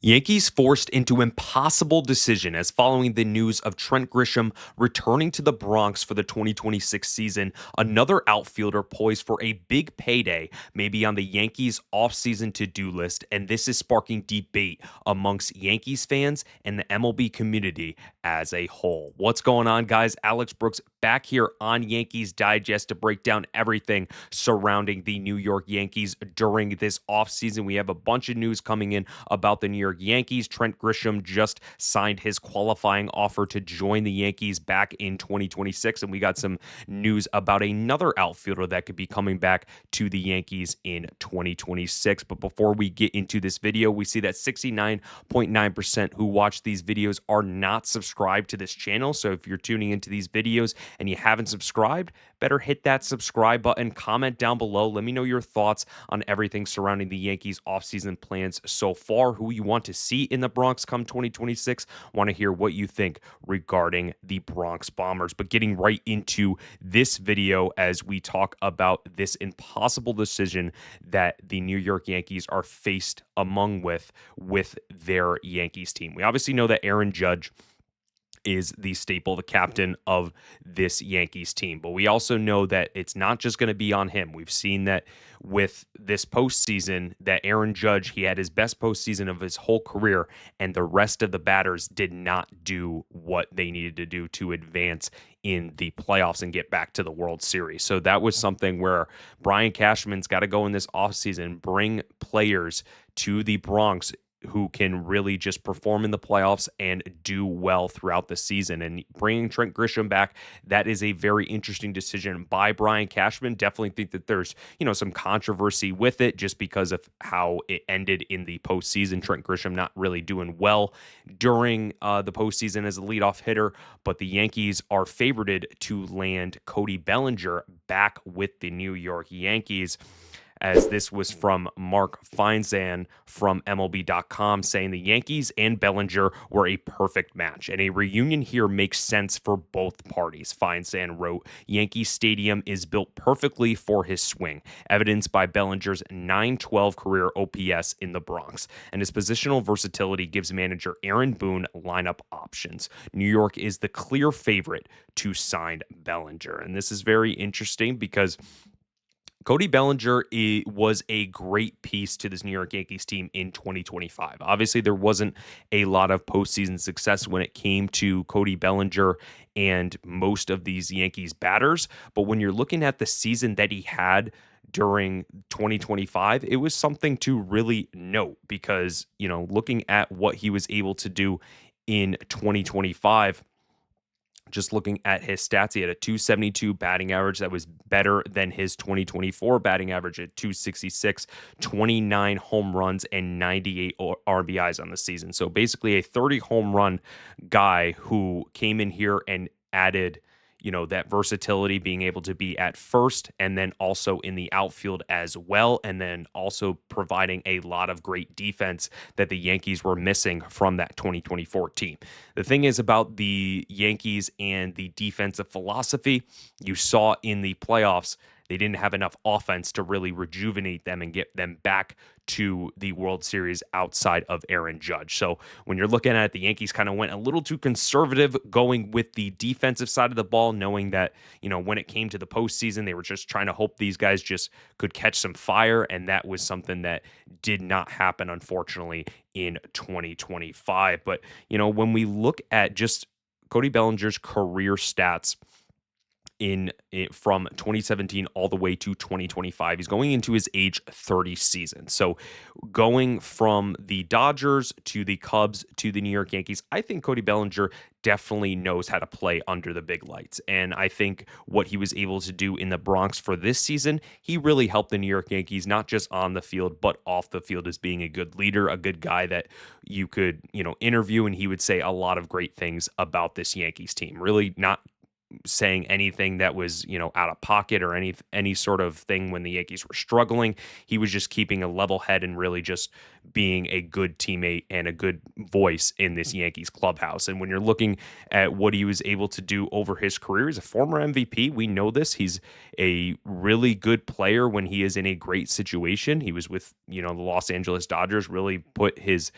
Yankees forced into impossible decision as following the news of Trent Grisham returning to the Bronx for the 2026 season, another outfielder poised for a big payday may be on the Yankees offseason to-do list, and this is sparking debate amongst Yankees fans and the MLB community as a whole. What's going on, guys? Alex Brooks back here on Yankees Digest to break down everything surrounding the New York Yankees during this offseason. We have a bunch of news coming in about the New York Yankees. Trent Grisham just signed his qualifying offer to join the Yankees back in 2026, and we got some news about another outfielder that could be coming back to the Yankees in 2026. But before we get into this video, we see that 69.9% who watch these videos are not subscribed to this channel. So if you're tuning into these videos and you haven't subscribed, better hit that subscribe button, comment down below. Let me know your thoughts on everything surrounding the Yankees offseason plans so far, who you want to see in the Bronx come 2026. Want to hear what you think regarding the Bronx Bombers. But getting right into this video as we talk about this impossible decision that the New York Yankees are faced among with their Yankees team. We obviously know that Aaron Judge is the staple, the captain of this Yankees team. But we also know that it's not just going to be on him. We've seen that with this postseason that Aaron Judge, he had his best postseason of his whole career, and the rest of the batters did not do what they needed to do to advance in the playoffs and get back to the World Series. So that was something where Brian Cashman's got to go in this offseason, bring players to the Bronx who can really just perform in the playoffs and do well throughout the season. And bringing Trent Grisham back, that is a very interesting decision by Brian Cashman. Definitely think that there's, some controversy with it just because of how it ended in the postseason. Trent Grisham not really doing well during the postseason as a leadoff hitter, but the Yankees are favorited to land Cody Bellinger back with the New York Yankees, as this was from Mark Feinzan from MLB.com saying the Yankees and Bellinger were a perfect match, and a reunion here makes sense for both parties. Feinzan wrote, Yankee Stadium is built perfectly for his swing, evidenced by Bellinger's .912 career OPS in the Bronx, and his positional versatility gives manager Aaron Boone lineup options. New York is the clear favorite to sign Bellinger, and this is very interesting because Cody Bellinger was a great piece to this New York Yankees team in 2025. Obviously, there wasn't a lot of postseason success when it came to Cody Bellinger and most of these Yankees batters. But when you're looking at the season that he had during 2025, it was something to really note because, looking at what he was able to do in 2025, just looking at his stats, he had a .272 batting average that was better than his 2024 batting average at .266, 29 home runs, and 98 RBIs on the season. So basically a 30 home run guy who came in here and added that versatility, being able to be at first and then also in the outfield as well, and then also providing a lot of great defense that the Yankees were missing from that 2024 team. The thing is about the Yankees and the defensive philosophy, you saw in the playoffs, they didn't have enough offense to really rejuvenate them and get them back to the World Series outside of Aaron Judge. So when you're looking at it, the Yankees kind of went a little too conservative going with the defensive side of the ball, knowing that, when it came to the postseason, they were just trying to hope these guys just could catch some fire. And that was something that did not happen, unfortunately, in 2025. But, when we look at just Cody Bellinger's career stats, from 2017 all the way to 2025. He's going into his age 30 season. So going from the Dodgers to the Cubs to the New York Yankees, I think Cody Bellinger definitely knows how to play under the big lights. And I think what he was able to do in the Bronx for this season, he really helped the New York Yankees, not just on the field, but off the field, as being a good leader, a good guy that you could, interview, and he would say a lot of great things about this Yankees team. Really not saying anything that was, out of pocket or any sort of thing when the Yankees were struggling. He was just keeping a level head and really just being a good teammate and a good voice in this Yankees clubhouse. And when you're looking at what he was able to do over his career, as a former MVP, we know this. He's a really good player when he is in a great situation. He was with, the Los Angeles Dodgers, really put his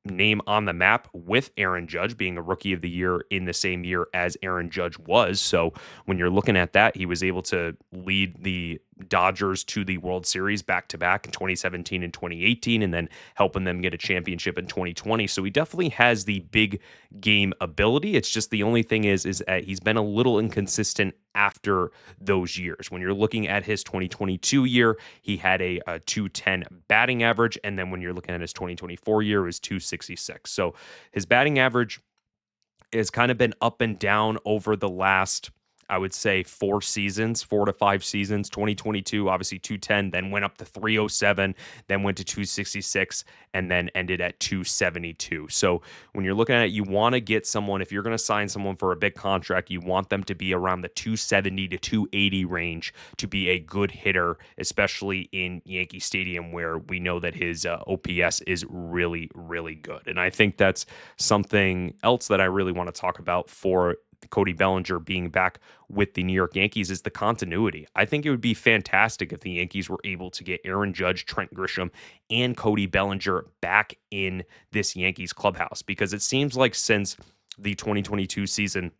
name on the map with Aaron Judge being a rookie of the year in the same year as Aaron Judge was. So when you're looking at that, he was able to lead the Dodgers to the World Series back to back in 2017 and 2018, and then helping them get a championship in 2020. So he definitely has the big game ability. It's just the only thing is that he's been a little inconsistent after those years. When you're looking at his 2022 year, he had a 210 batting average, and then when you're looking at his 2024 year, it was 266. So his batting average has kind of been up and down over the last, I would say, 4 to 5 seasons. 2022, obviously 210, then went up to 307, then went to 266, and then ended at 272. So when you're looking at it, you want to get someone, if you're going to sign someone for a big contract, you want them to be around the 270 to 280 range to be a good hitter, especially in Yankee Stadium, where we know that his OPS is really, really good. And I think that's something else that I really want to talk about for Cody Bellinger being back with the New York Yankees is the continuity. I think it would be fantastic if the Yankees were able to get Aaron Judge, Trent Grisham, and Cody Bellinger back in this Yankees clubhouse, because it seems like since the 2022 season,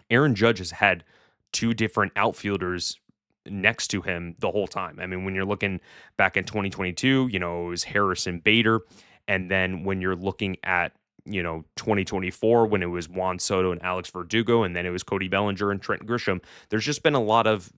Aaron Judge has had two different outfielders next to him the whole time. I mean, when you're looking back in 2022, it was Harrison Bader. And then when you're looking at 2024, when it was Juan Soto and Alex Verdugo, and then it was Cody Bellinger and Trent Grisham, there's just been a lot of,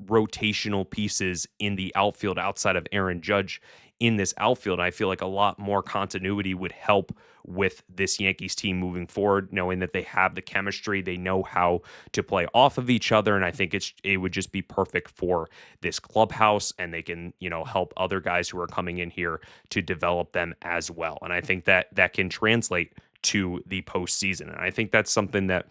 rotational pieces in the outfield outside of Aaron Judge in this outfield. I feel like a lot more continuity would help with this Yankees team moving forward, knowing that they have the chemistry, they know how to play off of each other, and I think it would just be perfect for this clubhouse, and they can, help other guys who are coming in here to develop them as well. And I think that can translate to the postseason. And I think that's something that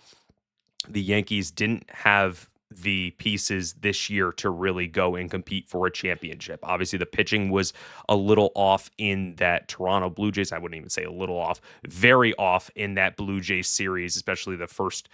the Yankees didn't have the pieces this year to really go and compete for a championship. Obviously, the pitching was a little off in that Toronto Blue Jays. I wouldn't even say a little off, very off in that Blue Jays series, especially the first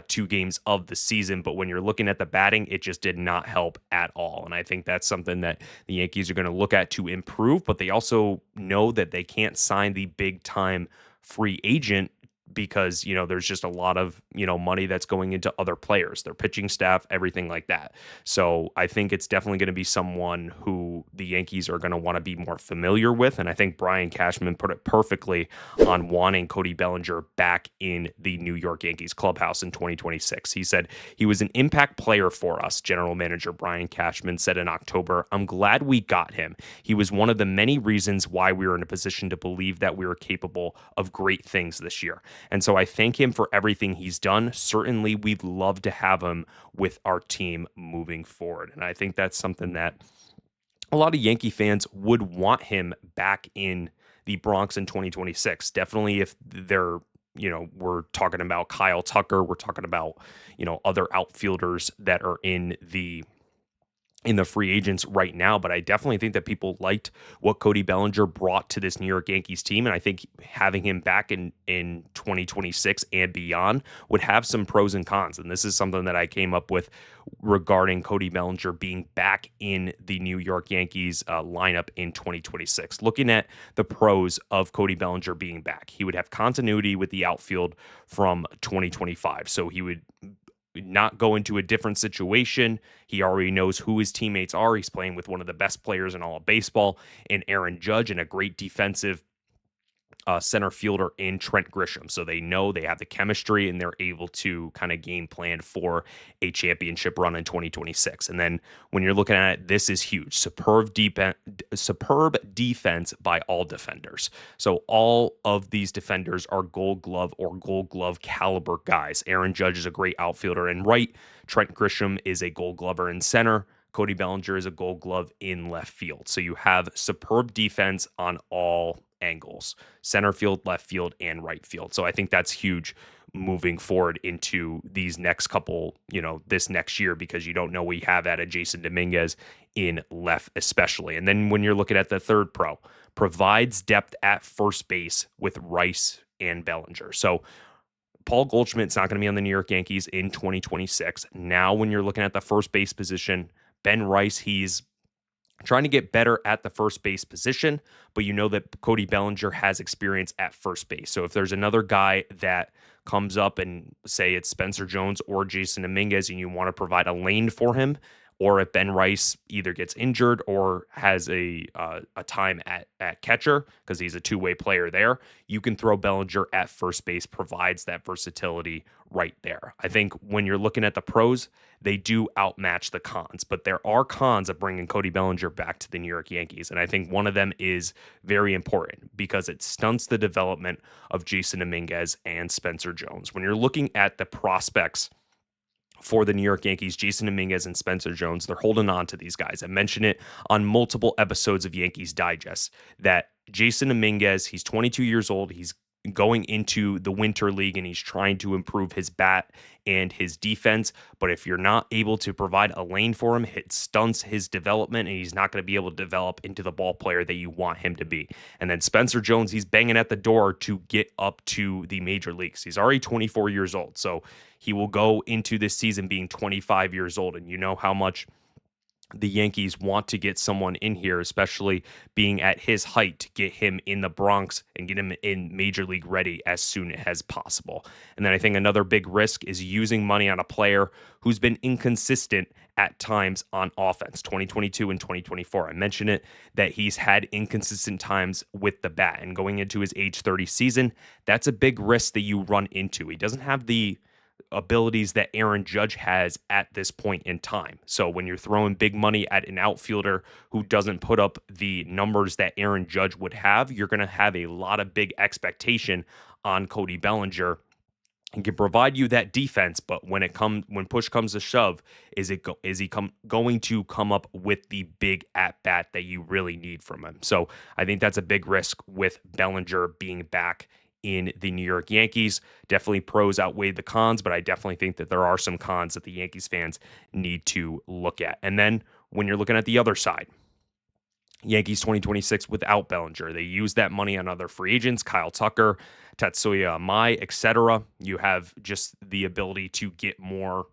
2 games of the season. But when you're looking at the batting, it just did not help at all. And I think that's something that the Yankees are going to look at to improve, but they also know that they can't sign the big time free agent because, there's just a lot of, money that's going into other players, their pitching staff, everything like that. So I think it's definitely going to be someone who the Yankees are going to want to be more familiar with. And I think Brian Cashman put it perfectly on wanting Cody Bellinger back in the New York Yankees clubhouse in 2026. He said he was an impact player for us, general manager Brian Cashman said in October. I'm glad we got him. He was one of the many reasons why we were in a position to believe that we were capable of great things this year. And so I thank him for everything he's done. Certainly, we'd love to have him with our team moving forward. And I think that's something that a lot of Yankee fans would want him back in the Bronx in 2026. Definitely if they're, we're talking about Kyle Tucker, we're talking about, other outfielders that are in the free agents right now, but I definitely think that people liked what Cody Bellinger brought to this New York Yankees team, and I think having him back in 2026 and beyond would have some pros and cons, and this is something that I came up with regarding Cody Bellinger being back in the New York Yankees lineup in 2026. Looking at the pros of Cody Bellinger being back, he would have continuity with the outfield from 2025, so he would not go into a different situation. He already knows who his teammates are. He's playing with one of the best players in all of baseball in Aaron Judge and a great defensive center fielder in Trent Grisham. So they know they have the chemistry and they're able to kind of game plan for a championship run in 2026. And then when you're looking at it, this is huge. Superb defense by all defenders. So all of these defenders are Gold Glove or Gold Glove caliber guys. Aaron Judge is a great outfielder in right. Trent Grisham is a Gold Glover in center. Cody Bellinger is a Gold Glove in left field. So you have superb defense on all angles, center field, left field, and right field. So I think that's huge moving forward into these next couple, this next year, because you don't know what you have at a Jason Dominguez in left, especially. And then when you're looking at the third provides depth at first base with Rice and Bellinger. So Paul Goldschmidt's not going to be on the New York Yankees in 2026. Now, when you're looking at the first base position, Ben Rice, he's trying to get better at the first base position, but you know that Cody Bellinger has experience at first base. So if there's another guy that comes up and say it's Spencer Jones or Jason Dominguez and you want to provide a lane for him, or if Ben Rice either gets injured or has a time at catcher because he's a two-way player there, you can throw Bellinger at first base, provides that versatility right there. I think when you're looking at the pros, they do outmatch the cons, but there are cons of bringing Cody Bellinger back to the New York Yankees. And I think one of them is very important because it stunts the development of Jason Dominguez and Spencer Jones. When you're looking at the prospects for the New York Yankees, Jason Dominguez and Spencer Jones, they're holding on to these guys. I mentioned it on multiple episodes of Yankees Digest that Jason Dominguez, he's 22 years old. He's going into the Winter League and he's trying to improve his bat and his defense. But if you're not able to provide a lane for him, it stunts his development and he's not going to be able to develop into the ball player that you want him to be. And then Spencer Jones, he's banging at the door to get up to the major leagues. He's already 24 years old. So he will go into this season being 25 years old. And you know how much the Yankees want to get someone in here, especially being at his height, to get him in the Bronx and get him in major league ready as soon as possible. And then I think another big risk is using money on a player who's been inconsistent at times on offense, 2022 and 2024. I mentioned it that he's had inconsistent times with the bat, and going into his age 30 season, that's a big risk that you run into. He doesn't have the abilities that Aaron Judge has at this point in time. So when you're throwing big money at an outfielder who doesn't put up the numbers that Aaron Judge would have, you're going to have a lot of big expectation on Cody Bellinger and can provide you that defense. But when push comes to shove, is he going to come up with the big at bat that you really need from him? So I think that's a big risk with Bellinger being back in the New York Yankees. Definitely pros outweigh the cons, but I definitely think that there are some cons that the Yankees fans need to look at. And then when you're looking at the other side, Yankees 2026 without Bellinger, they use that money on other free agents, Kyle Tucker, Tatsuya Amai, etc. You have just the ability to get more,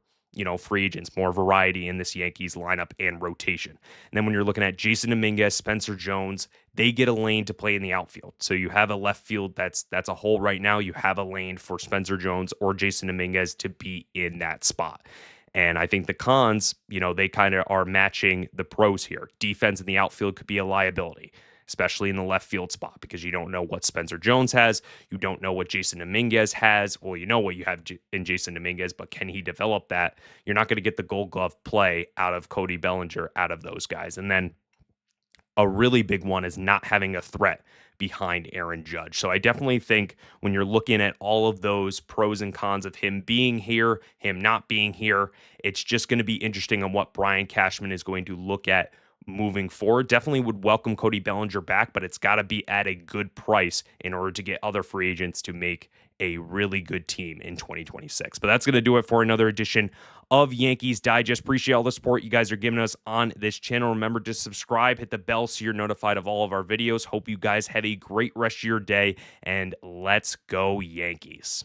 free agents, more variety in this Yankees lineup and rotation. And then when you're looking at Jason Dominguez, Spencer Jones, they get a lane to play in the outfield. So you have a left field that's a hole right now. You have a lane for Spencer Jones or Jason Dominguez to be in that spot. And I think the cons, they kind of are matching the pros here. Defense in the outfield could be a liability, especially in the left field spot, because you don't know what Spencer Jones has. You don't know what Jason Dominguez has. Well, you know what you have in Jason Dominguez, but can he develop that? You're not going to get the Gold Glove play out of Cody Bellinger, out of those guys. And then a really big one is not having a threat behind Aaron Judge. So I definitely think when you're looking at all of those pros and cons of him being here, him not being here, it's just going to be interesting on what Brian Cashman is going to look at moving forward. Definitely would welcome Cody Bellinger back, but it's got to be at a good price in order to get other free agents to make a really good team in 2026. But that's going to do it for another edition of Yankees Digest. Appreciate all the support you guys are giving us on this channel. Remember to subscribe, hit the bell so you're notified of all of our videos. Hope you guys have a great rest of your day, and let's go Yankees.